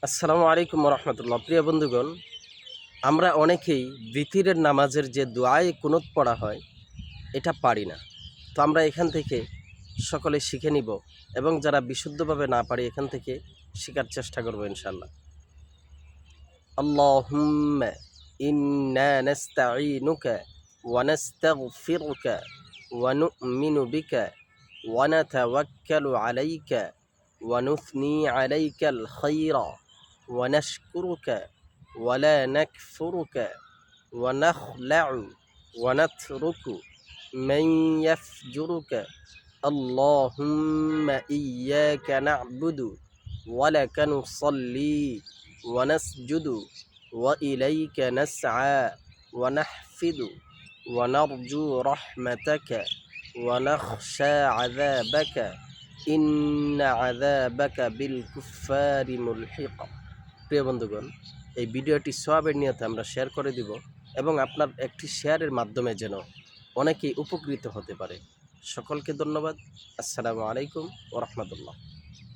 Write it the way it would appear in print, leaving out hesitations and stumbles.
আসসালামু আলাইকুম রহমতুল্লাহ। প্রিয় বন্ধুগণ, আমরা অনেকেই বিতিরের নামাজের যে দোয়ায়ে কুনুত পড়া হয় এটা পারি না। তো আমরা এখান থেকে সকলে শিখে নিব এবং যারা বিশুদ্ধভাবে না পারি এখান থেকে শেখার চেষ্টা করব ইনশাআল্লাহ। আল্লাহুম্মা ইন্না নাস্তাঈনুকা ওয়া নাস্তাগফিরুকা ওয়া নু'মিনু বিকা ওয়া নাতাওয়াক্কালু আলাইকা ওয়া নুথনি আলাইকাল খায়রা ونشكرك ولا نكفرك ونخلع ونترك من يفجرك اللهم إياك نعبد ولك نصلي ونسجد وإليك نسعى ونحفد ونرجو رحمتك ونخشى عذابك إن عذابك بالكفار ملحق। প্রিয় বন্ধুগণ, এই ভিডিওটি সওয়াবের নিয়তে আমরা শেয়ার করে দিব এবং আপনার একটি শেয়ারের মাধ্যমে যেন অনেকেই উপকৃত হতে পারে। সকলকে ধন্যবাদ। আসসালামু আলাইকুম ওয়া রাহমাতুল্লাহ।